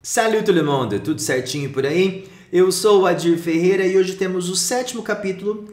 Salut tout le monde, tudo certinho por aí? Eu sou o Adir Ferreira e hoje temos o sétimo capítulo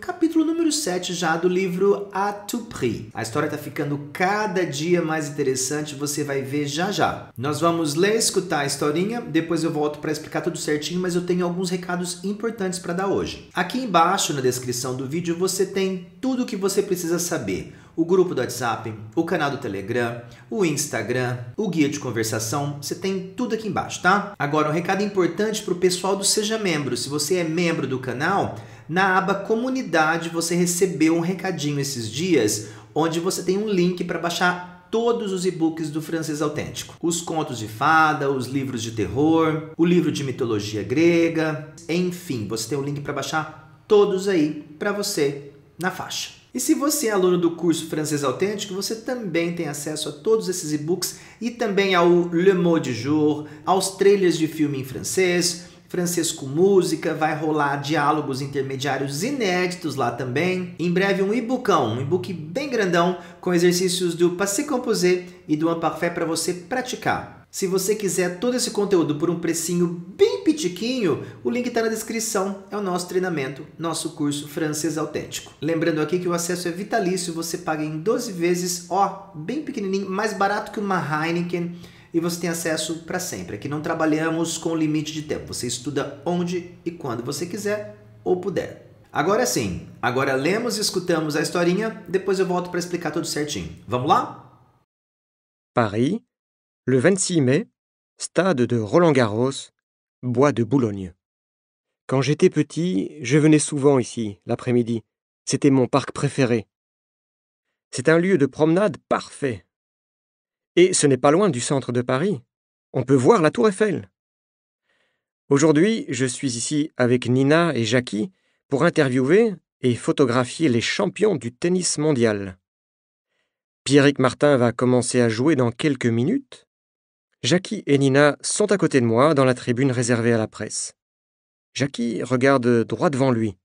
número 7 já do livro À tout prix. A história tá ficando cada dia mais interessante, você vai ver já já. Nós vamos ler, escutar a historinha, depois eu volto para explicar tudo certinho, mas eu tenho alguns recados importantes para dar hoje. Aqui embaixo na descrição do vídeo você tem tudo o que você precisa saber. O grupo do WhatsApp, o canal do Telegram, o Instagram, o guia de conversação, você tem tudo aqui embaixo, tá? Agora, um recado importante para o pessoal do Seja Membro. Se você é membro do canal, na aba Comunidade você recebeu um recadinho esses dias, onde você tem um link para baixar todos os e-books do Francês Autêntico. Os contos de fada, os livros de terror, o livro de mitologia grega, enfim, você tem um link para baixar todos aí para você na faixa. E se você é aluno do curso Francês Autêntico, você também tem acesso a todos esses e-books e também ao Le Mot du Jour, aos trailers de filme em francês, francês com música, vai rolar diálogos intermediários inéditos lá também. Em breve um e-bookão, um e-book bem grandão com exercícios do Passé Composé e do Imparfait para você praticar. Se você quiser todo esse conteúdo por um precinho bem pitiquinho, o link está na descrição, é o nosso treinamento, nosso curso Francês Autêntico. Lembrando aqui que o acesso é vitalício, você paga em 12 vezes, ó, bem pequenininho, mais barato que uma Heineken, e você tem acesso para sempre. Aqui não trabalhamos com limite de tempo, você estuda onde e quando você quiser ou puder. Agora sim, agora lemos e escutamos a historinha, depois eu volto para explicar tudo certinho. Vamos lá? Paris, le 26 mai, stade de Roland-Garros, bois de Boulogne. Quand j'étais petit, je venais souvent ici, l'après-midi. C'était mon parc préféré. C'est un lieu de promenade parfait. Et ce n'est pas loin du centre de Paris. On peut voir la Tour Eiffel. Aujourd'hui, je suis ici avec Nina et Jackie pour interviewer et photographier les champions du tennis mondial. Pierrick Martin va commencer à jouer dans quelques minutes. Jackie et Nina sont à côté de moi dans la tribune réservée à la presse. Jackie regarde droit devant lui.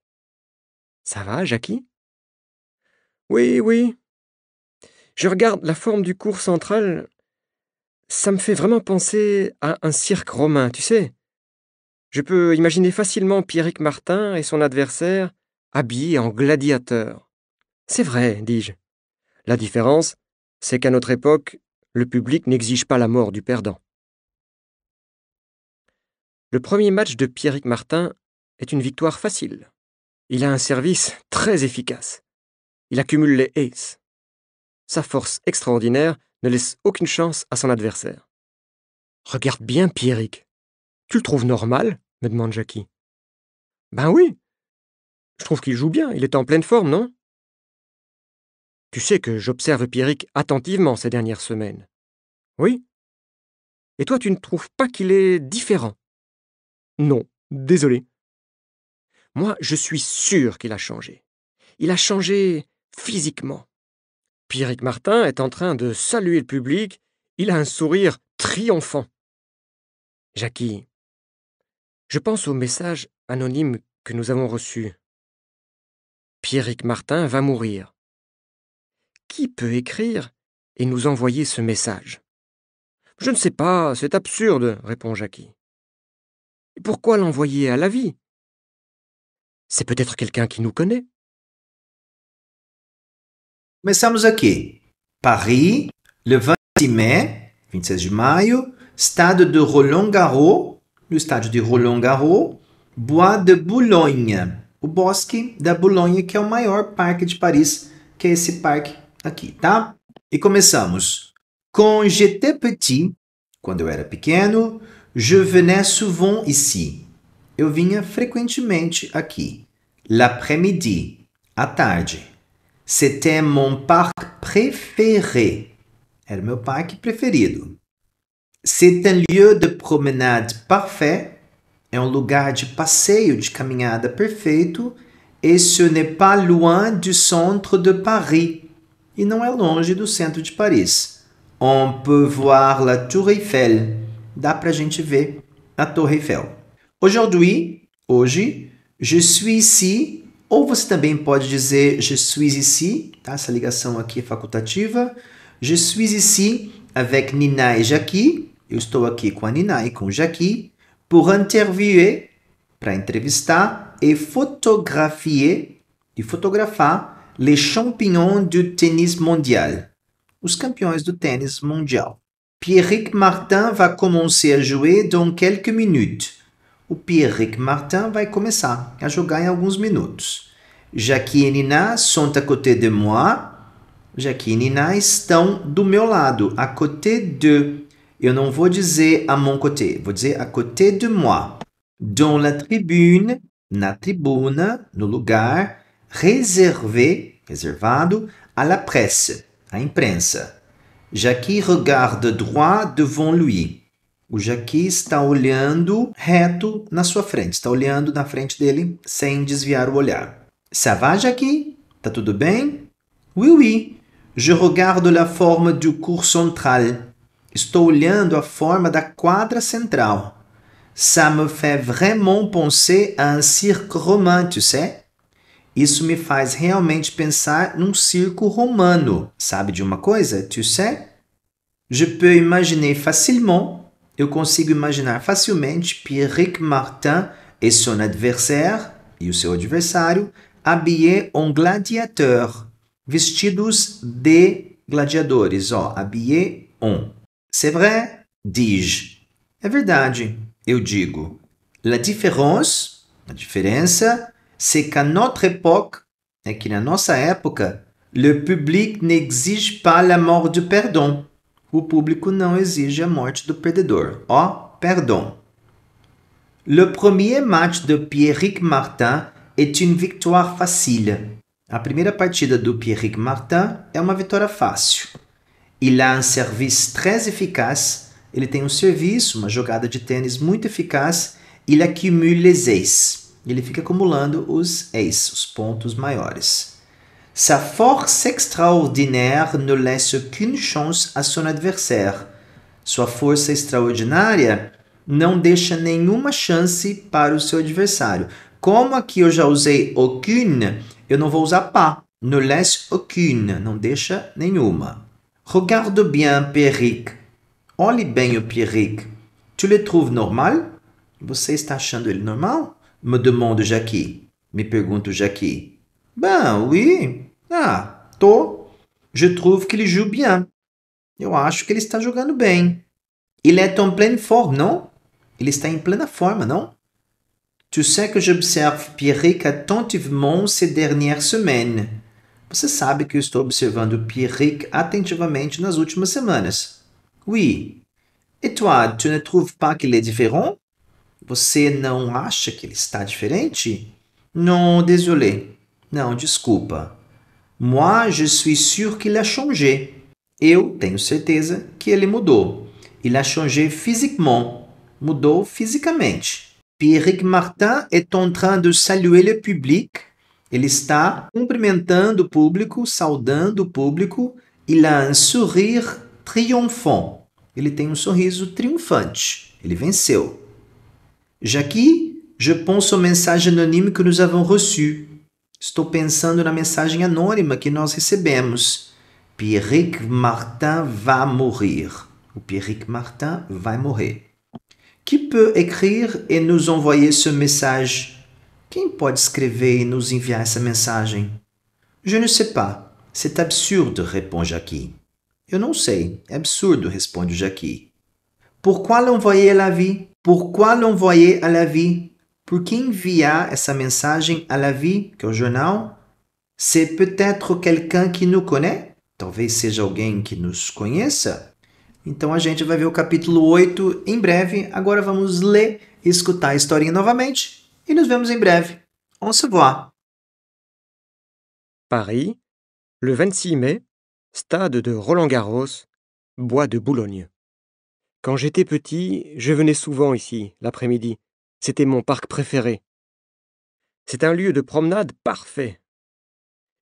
« Ça va, Jackie ?»« Oui. Je regarde la forme du cours central. Ça me fait vraiment penser à un cirque romain, tu sais. Je peux imaginer facilement Pierrick Martin et son adversaire habillés en gladiateurs. C'est vrai, dis-je. La différence, c'est qu'à notre époque, le public n'exige pas la mort du perdant. Le premier match de Pierrick Martin est une victoire facile. Il a un service très efficace. Il accumule les aces. Sa force extraordinaire ne laisse aucune chance à son adversaire. Regarde bien Pierrick. Tu le trouves normal ? Me demande Jackie. Ben oui. Je trouve qu'il joue bien. Il est en pleine forme, non ? Tu sais que j'observe Pierrick attentivement ces dernières semaines. Oui ? Et toi, tu ne trouves pas qu'il est différent ? Non, désolé. Moi, je suis sûr qu'il a changé. Il a changé physiquement. Pierrick Martin est en train de saluer le public. Il a un sourire triomphant. Jackie, je pense au message anonyme que nous avons reçu. Pierrick Martin va mourir. Qui peut écrire et nous envoyer ce message ? Je ne sais pas, c'est absurde, répond Jackie. Et pourquoi l'envoyer à la vie ? C'est peut-être quelqu'un qui nous connaît. Começamos aqui. Paris, le 26 mai, 26 de maio, stade de Roland-Garros, no estádio de Roland-Garros, Bois de Boulogne, o Bosque da Boulogne, que é o maior parque de Paris, que é esse parque aqui, tá? E começamos. Quand j'étais petit, quando eu era pequeno, je venais souvent ici. Eu vinha frequentemente aqui. L'après-midi, à tarde. C'était mon parc préféré. Era o meu parque preferido. C'est un lieu de promenade parfait. É um lugar de passeio, de caminhada perfeito. Et ce n'est pas loin du centre de Paris. E não é longe do centro de Paris. On peut voir la Tour Eiffel. Dá pra gente ver a Torre Eiffel. Aujourd'hui, hoje, je suis ici. Ou você também pode dizer je suis ici, tá? Essa ligação aqui é facultativa. Je suis ici avec Nina et Jackie. Eu estou aqui com a Nina e com o Jackie pour interviewer, para entrevistar, e fotografar les champions du tennis mondial, os campeões do tênis mundial. Pierrick Martin va commencer à jouer dans quelques minutes. O Pierrick Martin vai começar a jogar em alguns minutos. Jackie e Nina sont à côté de moi. Jackie e Nina estão do meu lado, à côté de. Eu não vou dizer à mon côté, vou dizer à côté de moi. Dans la tribune, na tribuna, no lugar, reservado, à la presse, à imprensa. Jackie regarde droit devant lui. O Jackie está olhando reto na sua frente, está olhando na frente dele sem desviar o olhar. Ça va, Jackie? Tá tudo bem? Oui, oui. Je regarde la forme du cours central. Estou olhando a forma da quadra central. Ça me fait vraiment penser à un cirque romain, tu sais? Isso me faz realmente pensar num circo romano. Sabe de uma coisa? Tu sais? Je peux imaginer facilement. Eu consigo imaginar facilmente Pierrick Martin et son adversaire, e o seu adversário, habillés en gladiateur, vestidos de gladiadores. Habillés en. C'est vrai? Dis-je. É verdade, eu digo. La différence, a diferença, c'est qu'à notre époque, é que na nossa época, le public n'exige pas la mort du perdant. O público não exige a morte do perdedor. Perdão. Le premier match de Pierrick Martin est une victoire facile. A primeira partida do Pierrick Martin é uma vitória fácil. Il a un service très efficace. Ele tem um serviço, uma jogada de tênis muito eficaz. Il accumule les aces. Ele fica acumulando os aces, os pontos maiores. Sa force extraordinaire ne laisse aucune chance à son adversaire. Sua força extraordinária não deixa nenhuma chance para o seu adversário. Como aqui eu já usei aucune, eu não vou usar pas. Ne laisse aucune, não deixa nenhuma. Regarde bien Pierrick. Olhe bem o Pierrick. Tu le trouves normal? Você está achando ele normal? Me demande Jackie. Me pergunta o Jackie. Ben, oui. Tô. Je trouve qu'il joue bien. Eu acho que ele está jogando bem. Il est en pleine forme, non? Ele está em plena forma, não? Tu sais que j'observe Pierrick attentivement ces dernières semaines. Você sabe que eu estou observando Pierrick atentivamente nas últimas semanas. Oui. Et toi, tu ne trouves pas qu'il est différent? Você não acha que ele está diferente? Non, désolé. Não, desculpa. Moi, je suis sûr qu'il a changé. Eu tenho certeza que ele mudou. Il a changé physiquement. Mudou fisicamente. Pierrick Martin est en train de saluer le public. Ele está cumprimentando o público, saudando o público. Il a un sourire triomphant. Ele tem um sorriso triunfante. Ele venceu. Jackie, je pense au message anonyme que nous avons reçu. Estou pensando na mensagem anônima que nós recebemos. Pierrick Martin va mourir. O Pierrick Martin vai morrer. Qui peut écrire et nous envoyer ce message? Quem pode escrever e nos enviar essa mensagem? Je ne sais pas. C'est absurde, répond Jackie. Eu não sei. É absurdo, responde Jackie. Pourquoi l'envoyer à la vie? Pourquoi l'envoyer à la vie? Por que enviar essa mensagem à la vie, que é o jornal? C'est peut-être quelqu'un qui nous connaît? Talvez seja alguém que nos conheça? Então a gente vai ver o capítulo 8 em breve. Agora vamos ler e escutar a historinha novamente. E nos vemos em breve. On se voit. Paris, le 26 mai, stade de Roland-Garros, bois de Boulogne. Quand j'étais petit, je venais souvent ici, l'après-midi. C'était mon parc préféré. C'est un lieu de promenade parfait.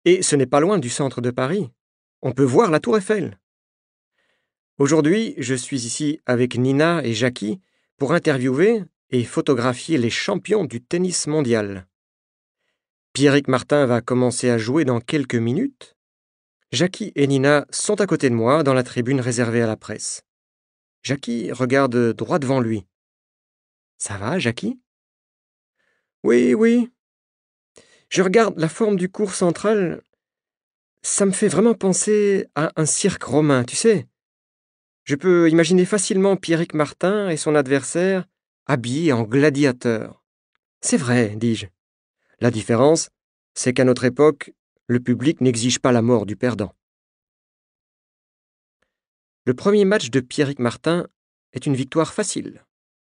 Et ce n'est pas loin du centre de Paris. On peut voir la Tour Eiffel. Aujourd'hui, je suis ici avec Nina et Jackie pour interviewer et photographier les champions du tennis mondial. Pierrick Martin va commencer à jouer dans quelques minutes. Jackie et Nina sont à côté de moi dans la tribune réservée à la presse. Jackie regarde droit devant lui. Ça va, Jackie? Oui, oui. Je regarde la forme du cours central. Ça me fait vraiment penser à un cirque romain, tu sais. Je peux imaginer facilement Pierrick Martin et son adversaire habillés en gladiateurs. C'est vrai, dis-je. La différence, c'est qu'à notre époque, le public n'exige pas la mort du perdant. Le premier match de Pierrick Martin est une victoire facile.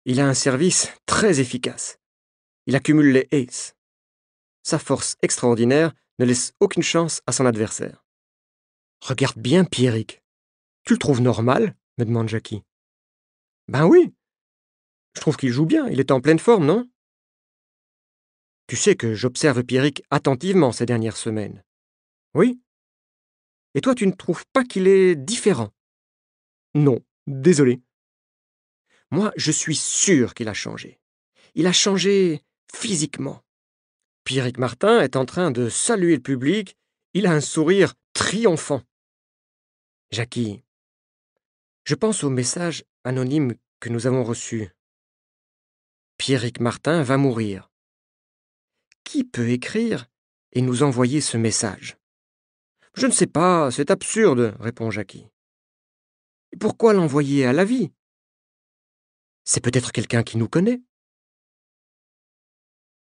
Il a un service très efficace. Il accumule les aces. Sa force extraordinaire ne laisse aucune chance à son adversaire. Regarde bien Pierrick. Tu le trouves normal? Me demande Jackie. Ben oui. Je trouve qu'il joue bien, il est en pleine forme, non? Tu sais que j'observe Pierrick attentivement ces dernières semaines. Oui? Et toi, tu ne trouves pas qu'il est différent? Non, désolé. Moi, je suis sûr qu'il a changé. Il a changé physiquement. Pierrick Martin est en train de saluer le public. Il a un sourire triomphant. Jackie, je pense au message anonyme que nous avons reçu. Pierrick Martin va mourir. Qui peut écrire et nous envoyer ce message? Je ne sais pas, c'est absurde, répond Jackie. Et pourquoi l'envoyer à la vie? C'est peut-être quelqu'un qui nous connaît.